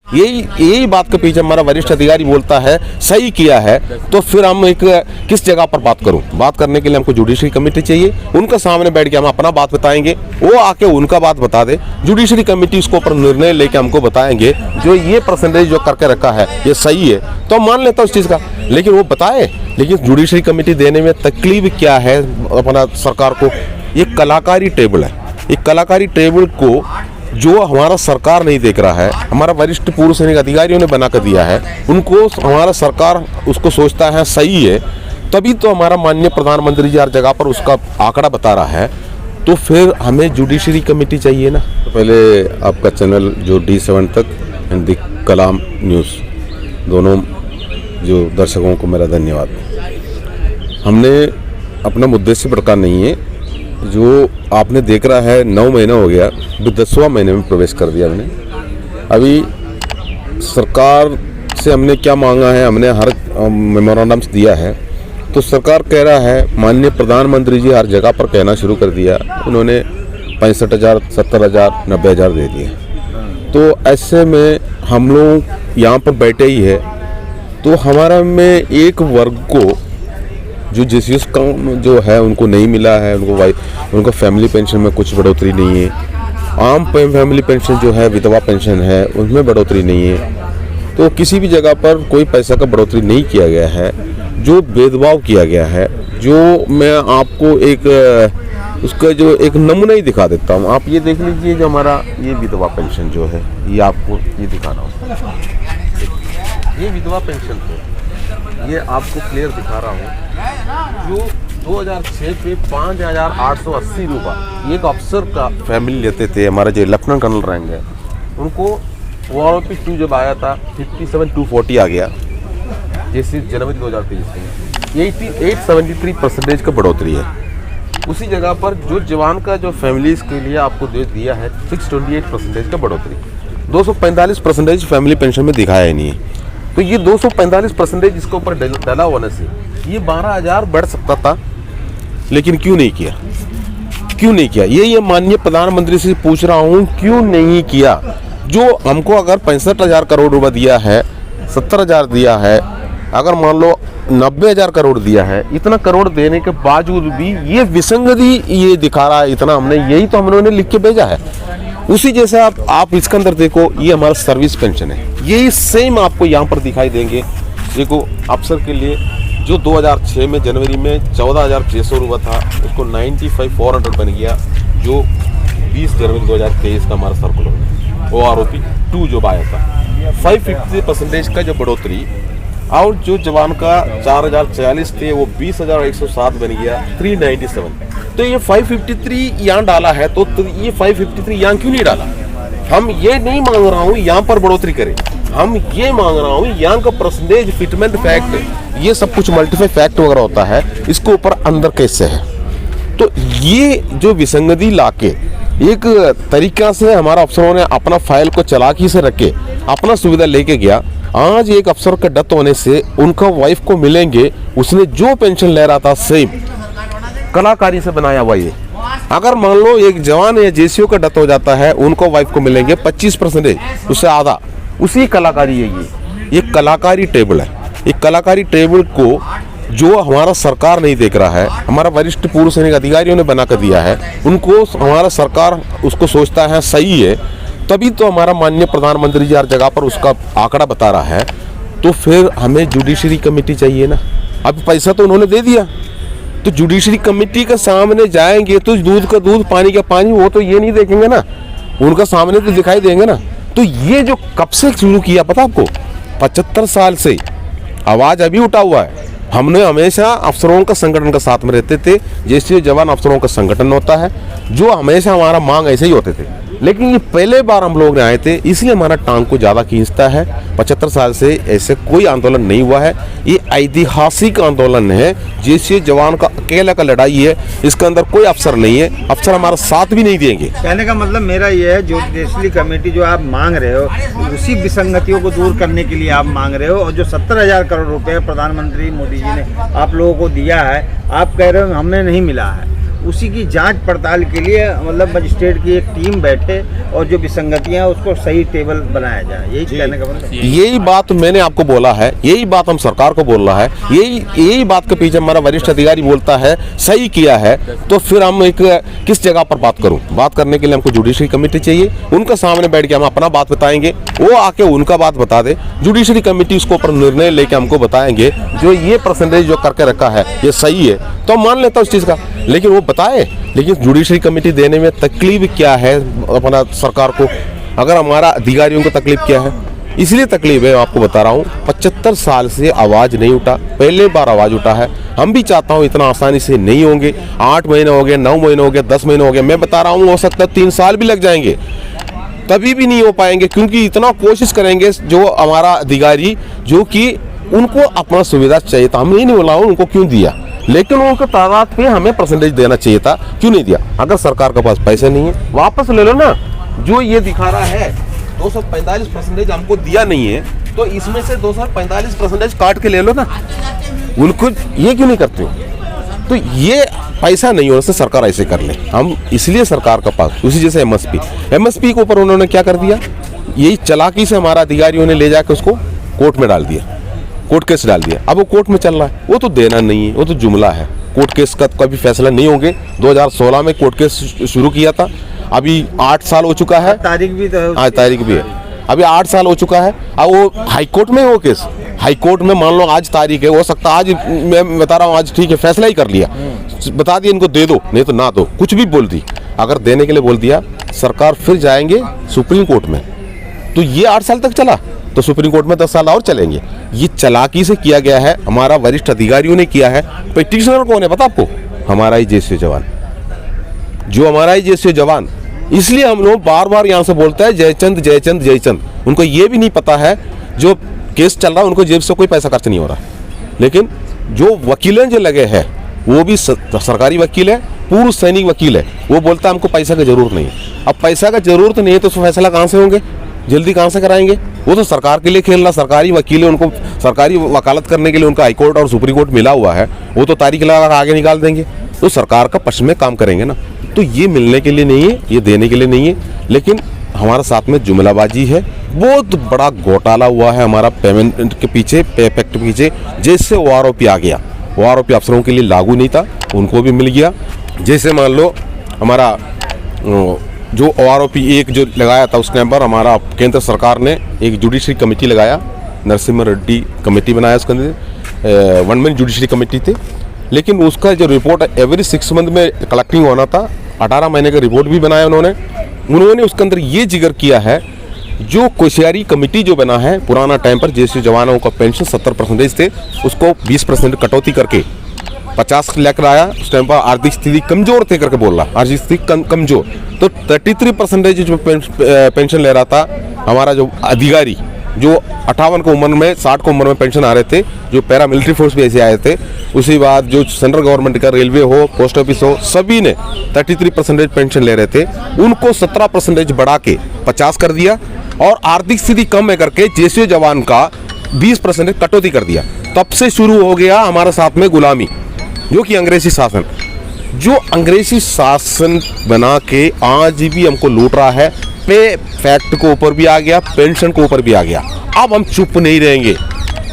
यही बात के पीछे हमारा वरिष्ठ अधिकारी बोलता है सही किया है, तो फिर हम एक किस जगह पर बात करूं? बात करने के लिए हमको जुडिशरी कमेटी चाहिए, उनके सामने बैठ के हम अपना बात बताएंगे, वो आके उनका बात बता दे, जुडिशरी कमेटी उसके ऊपर निर्णय लेके हमको बताएंगे जो ये परसेंटेज जो करके रखा है ये सही है तो हम मान लेता हूँ उस चीज़ का, लेकिन वो बताए। लेकिन जुडिशरी कमेटी देने में तकलीफ क्या है अपना सरकार को? ये कलाकारी टेबल है, एक कलाकारी टेबल को जो हमारा सरकार नहीं देख रहा है, हमारा वरिष्ठ पूर्व सैनिक अधिकारियों ने बना कर दिया है, उनको हमारा सरकार उसको सोचता है सही है, तभी तो हमारा माननीय प्रधानमंत्री जी हर जगह पर उसका आंकड़ा बता रहा है, तो फिर हमें जुडिशरी कमेटी चाहिए ना। तो पहले आपका चैनल जो D7 तक एंड द कलाम न्यूज़ दोनों जो दर्शकों को मेरा धन्यवाद। हमने अपना मुद्दे से भड़का नहीं है, जो आपने देख रहा है 9 महीना हो गया, 10वां महीने में प्रवेश कर दिया हमने। अभी सरकार से हमने क्या मांगा है, हमने हर मेमोरेंडम्स दिया है, तो सरकार कह रहा है, माननीय प्रधानमंत्री जी हर जगह पर कहना शुरू कर दिया, उन्होंने 65,000, 70,000, 90,000 दे दिए। तो ऐसे में हम लोग यहाँ पर बैठे ही है, तो हमारा में एक वर्ग को जो जिस का जो है उनको नहीं मिला है, उनको फैमिली पेंशन में कुछ बढ़ोतरी नहीं है, आम फैमिली पेंशन जो है विधवा पेंशन है उसमें बढ़ोतरी नहीं है, तो किसी भी जगह पर कोई पैसा का बढ़ोतरी नहीं किया गया है। जो भेदभाव किया गया है, जो मैं आपको एक उसका जो एक नमूना ही दिखा देता हूँ, आप ये देख लीजिए, जो हमारा ये विधवा पेंशन जो है, ये आपको ये दिखाना होगा, ये विधवा पेंशन तो ये आपको क्लियर दिखा रहा हूँ, जो 2006 पे 5,880 रुपये एक अफसर का फैमिली लेते थे। हमारे जो लेफ्टिनेंट कर्नल रैंक है उनको ORP2 जब आया था 57,240 आ गया, जैसे जनवरी 2023 में 873% का बढ़ोतरी है। उसी जगह पर जो जवान का जो फैमिलीज के लिए आपको दे दिया है 628% का बढ़ोतरी, 245% फैमिली पेंशन में दिखाया ही नहीं है। तो ये 245% इसके ऊपर डला होने से ये 12,000 बढ़ सकता था, लेकिन क्यों नहीं किया? क्यों नहीं किया? ये माननीय प्रधानमंत्री से पूछ रहा हूँ, क्यों नहीं किया? जो हमको अगर 65,000 करोड़ रुपए दिया है, 70,000 दिया है, अगर मान लो 90,000 करोड़ दिया है, इतना करोड़ देने के बावजूद भी ये विसंगति ये दिखा रहा है इतना, हमने यही तो हम लोगों ने लिख के भेजा है। उसी जैसे आप इसके अंदर देखो, ये हमारा सर्विस पेंशन है, यही सेम आपको यहाँ पर दिखाई देंगे। देखो अफसर के लिए जो 2006 में जनवरी में 14,600 रुपये था, उसको 95,400 बन गया, जो 20 जनवरी 2023 का हमारा सर्कुलर है, ORP2 जो आया था 550% का जो बढ़ोतरी, और जो जवान का 4,040 थे वो 20,107 बन गया 397। तो ये 553 यहाँ डाला है, तो ये 553 यहाँ क्यों नहीं डाला? हम ये नहीं मांग रहा हूँ यहाँ पर बढ़ोतरी करें, हम ये मांग रहा हूँ यहाँ का परसेंटेज फिटमेंट फैक्ट ये सब कुछ मल्टीफाई फैक्ट वगैरह होता है, इसके ऊपर अंदर कैसे है। तो ये जो विसंगति लाके एक तरीका से हमारा अफसरों ने अपना फाइल को चालाकी से रखे अपना सुविधा लेके गया। आज एक अफसर का डेथ होने से उनका वाइफ को मिलेंगे, उसने जो पेंशन ले रहा था सेम कलाकारी से बनाया हुआ। ये अगर मान लो एक जवान या JCO का डेथ हो जाता है, उनको वाइफ को मिलेंगे 25%, उससे आधा, उसी कलाकारी है ये कलाकारी टेबल है। एक कलाकारी टेबल को जो हमारा सरकार नहीं देख रहा है, हमारा वरिष्ठ पूर्व सैनिक अधिकारियों ने बना कर दिया है, उनको हमारा सरकार उसको सोचता है सही है, तभी तो हमारा माननीय प्रधानमंत्री जी हर जगह पर उसका आंकड़ा बता रहा है, तो फिर हमें जुडिशरी कमेटी चाहिए ना। अब पैसा तो उन्होंने दे दिया, तो जुडिशरी कमेटी के सामने जाएंगे तो दूध का दूध पानी का पानी, वो तो ये नहीं देखेंगे ना, उनका सामने तो दिखाई देंगे ना। तो ये जो कब से शुरू किया पता आपको? 75 साल से आवाज अभी उठा हुआ है। हमने हमेशा अफसरों का संगठन का साथ में रहते थे, जैसे जवान अफसरों का संगठन होता है, जो हमेशा हमारा मांग ऐसे ही होते थे, लेकिन ये पहले बार हम लोग ने आए थे, इसलिए हमारा टांग को ज़्यादा खींचता है। 75 साल से ऐसे कोई आंदोलन नहीं हुआ है, ये ऐतिहासिक आंदोलन है, जैसे जवान का अकेला का लड़ाई है, इसके अंदर कोई अफसर नहीं है, अफसर हमारा साथ भी नहीं देंगे। कहने का मतलब मेरा ये है, जो जुडिशरी कमेटी जो आप मांग रहे हो, उसी विसंगतियों को दूर करने के लिए आप मांग रहे हो, और जो 70,000 करोड़ रुपए प्रधानमंत्री मोदी जी ने आप लोगों को दिया है, आप कह रहे हो हमें नहीं मिला है, उसी की जांच पड़ताल के लिए मतलब मजिस्ट्रेट की एक टीम बैठे और जो विसंगतियां उसको सही टेबल बनाया जाए, यही कहने का मतलब। यही बात मैंने आपको बोला है, यही बात हम सरकार को बोल रहा है, यही बात के पीछे हमारा वरिष्ठ अधिकारी बोलता है सही किया है, तो फिर हम एक किस जगह पर बात करूं? बात करने के लिए हमको जुडिशरी कमेटी चाहिए, उनके सामने बैठ के हम अपना बात बताएंगे, वो आके उनका बात बता दे, जुडिशरी कमेटी उसके ऊपर निर्णय लेके हमको बताएंगे जो ये परसेंटेज जो करके रखा है ये सही है तो हम मान लेता उस चीज़ का, लेकिन वो बताए। लेकिन जुडिशरी कमेटी देने में तकलीफ क्या है अपना सरकार को, अगर हमारा अधिकारियों को तकलीफ क्या है, इसलिए तकलीफ है आपको बता रहा हूँ। 75 साल से आवाज़ नहीं उठा, पहले बार आवाज़ उठा है। हम भी चाहता हूँ इतना आसानी से नहीं होंगे, 8 महीने हो गए, 9 महीने हो गए, 10 महीने हो गए, मैं बता रहा हूँ हो सकता है 3 साल भी लग जाएंगे, तभी भी नहीं हो पाएंगे, क्योंकि इतना कोशिश करेंगे जो हमारा अधिकारी जो कि उनको अपना सुविधा चाहिए था, हम ये नहीं बोला उनको क्यों दिया, लेकिन उनके तादाद पे हमें परसेंटेज देना चाहिए था, क्यों नहीं दिया? अगर सरकार के पास पैसे नहीं है वापस ले लो ना, जो ये दिखा रहा है 245% हमको दिया नहीं है, तो इसमें से 245% काट के ले लो ना, उनको ये क्यों नहीं करते हो? तो ये पैसा नहीं होने से सरकार ऐसे कर ले, हम इसलिए सरकार के पास उसी जैसे एमएसपी के ऊपर उन्होंने क्या कर दिया, यही चालाकी से हमारा अधिकारियों ने ले जाकर उसको कोर्ट में डाल दिया, कोर्ट केस डाल दिया। अब वो कोर्ट में चल रहा है, वो तो देना नहीं है, वो तो जुमला है, कोर्ट केस का कभी फैसला नहीं होंगे। 2016 में कोर्ट केस शुरू किया था, अभी 8 साल हो चुका है, तारीख भी तो आज तारीख भी है, अभी 8 साल हो चुका है। अब वो हाई कोर्ट में है वो केस, हाई कोर्ट में मान लो आज तारीख है, हो सकता है आज, मैं बता रहा हूँ आज ठीक है फैसला ही कर लिया, बता दिया इनको दे दो, नहीं तो ना दो, कुछ भी बोल दी। अगर देने के लिए बोल दिया, सरकार फिर जाएंगे सुप्रीम कोर्ट में, तो ये 8 साल तक चला, तो सुप्रीम कोर्ट में 10 साल और चलेंगे। ये चालाकी से किया गया है, हमारा वरिष्ठ अधिकारियों ने किया है। पिटिशनर कौन है पता आपको? हमारा ही जेएसयू जवान, जो हमारा ही जेएसयू जवान, इसलिए हम लोग बार बार यहाँ से बोलते हैं जयचंद जयचंद जयचंद। उनको ये भी नहीं पता है जो केस चल रहा है उनको जेब से कोई पैसा खर्च नहीं हो रहा, लेकिन जो वकीलें जो लगे हैं वो भी सरकारी वकील है, पूर्व सैनिक वकील है, वो बोलता है हमको पैसा की जरूरत नहीं है। अब पैसा का जरूरत नहीं है तो फैसला कहाँ से होंगे, जल्दी कहाँ से कराएंगे? वो तो सरकार के लिए खेल रहा, सरकारी वकील है, उनको सरकारी वकालत करने के लिए उनका हाईकोर्ट और सुप्रीम कोर्ट मिला हुआ है, वो तो तारीख लगा आगे निकाल देंगे, तो सरकार का पक्ष में काम करेंगे ना। तो ये मिलने के लिए नहीं है, ये देने के लिए नहीं है, लेकिन हमारे साथ में जुमलाबाजी है, बहुत बड़ा घोटाला हुआ है हमारा पेमेंट के पीछे, पे फैक्ट के पीछे। जैसे OROP आ गया, OROP अफसरों के लिए लागू नहीं था, उनको भी मिल गया। जैसे मान लो हमारा जो OROP एक जो लगाया था, उस टाइम पर हमारा केंद्र सरकार ने एक जुडिशरी कमेटी लगाया, नरसिम्हा रेड्डी कमेटी बनाया, उसके अंदर 1 मैन जुडिशरी कमेटी थे, लेकिन उसका जो रिपोर्ट एवरी 6 मंथ में कलेक्टिंग होना था, 18 महीने का रिपोर्ट भी बनाया उन्होंने उसके अंदर ये जिक्र किया है, जो कोशियारी कमेटी जो बना है पुराना टाइम पर जेएसयू जवानों का पेंशन 70% थे, उसको 20% कटौती करके 50 लेकर आया। उस टाइम पर आर्थिक स्थिति कमजोर थे करके बोल रहा, आर्थिक स्थिति कमजोर, तो 33% जो पेंशन ले रहा था हमारा जो अधिकारी, जो 58 की उम्र में 60 की उम्र में पेंशन आ रहे थे, जो पैरा मिलिट्री फोर्स भी ऐसे आए थे, उसी बाद जो सेंट्रल गवर्नमेंट का रेलवे हो, पोस्ट ऑफिस हो, सभी ने 33% पेंशन ले रहे थे, उनको 17% बढ़ा के 50 कर दिया, और आर्थिक स्थिति कम है करके जेएसयू जवान का 20% कटौती कर दिया। तब से शुरू हो गया हमारे साथ में गुलामी, जो कि अंग्रेजी शासन, जो अंग्रेजी शासन बना के आज भी हमको लूट रहा है। पे फैक्ट के ऊपर भी आ गया, पेंशन के ऊपर भी आ गया। अब हम चुप नहीं रहेंगे।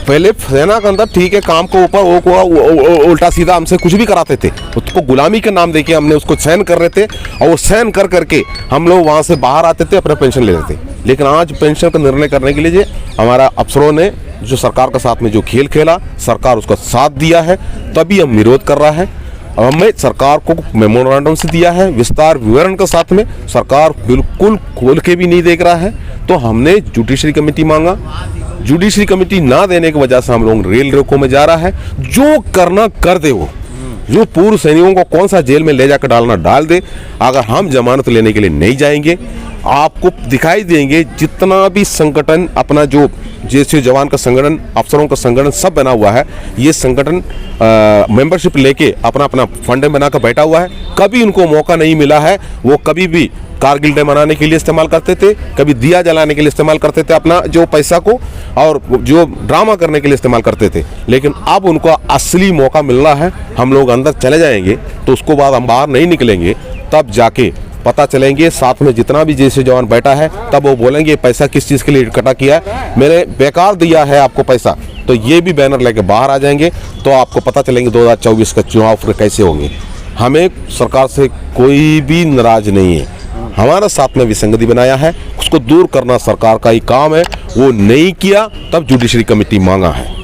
पहले सेना के अंदर ठीक है, काम के ऊपर वो उल्टा सीधा हमसे कुछ भी कराते थे, उसको गुलामी के नाम देके हमने उसको सहन कर रहे थे, और वो सहन कर करके हम लोग वहाँ से बाहर आते थे, अपना पेंशन ले लेते। लेकिन आज पेंशन का निर्णय करने के लिए हमारा अफसरों ने जो सरकार के साथ में जो खेल खेला, सरकार उसका साथ दिया है, तभी हम विरोध कर रहा है। अब हमें सरकार को मेमोरेंडम से दिया है विस्तार विवरण के साथ में, सरकार बिल्कुल खोल के भी नहीं देख रहा है, तो हमने जुडिशरी कमेटी मांगा। जुडिशरी कमेटी ना देने की वजह से हम लोग रेल रोको में जा रहा है। जो करना कर दे, वो जो पूर्व सैनिकों को कौन सा जेल में ले जाकर डालना डाल दे, अगर हम जमानत लेने के लिए नहीं जाएंगे, आपको दिखाई देंगे जितना भी संगठन अपना जो जैसे जवान का संगठन, अफसरों का संगठन सब बना हुआ है, ये संगठन मेंबरशिप लेके अपना अपना फंड बनाकर बैठा हुआ है। कभी उनको मौका नहीं मिला है, वो कभी भी कारगिल डे मनाने के लिए इस्तेमाल करते थे, कभी दिया जलाने के लिए इस्तेमाल करते थे अपना जो पैसा को, और जो ड्रामा करने के लिए इस्तेमाल करते थे। लेकिन अब उनको असली मौका मिल रहा है, हम लोग अंदर चले जाएंगे तो उसको बाद हम बाहर नहीं निकलेंगे, तब जाके पता चलेंगे साथ में जितना भी जैसे जवान बैठा है, तब वो बोलेंगे पैसा किस चीज़ के लिए इकट्ठा किया है, मैंने बेकार दिया है आपको पैसा, तो ये भी बैनर लेके बाहर आ जाएंगे, तो आपको पता चलेंगे 2024 का चुनाव कैसे होंगे। हमें सरकार से कोई भी नाराज नहीं है, हमारा साथ में विसंगति बनाया है, उसको दूर करना सरकार का ही काम है, वो नहीं किया तब जुडिशरी कमेटी मांगा है।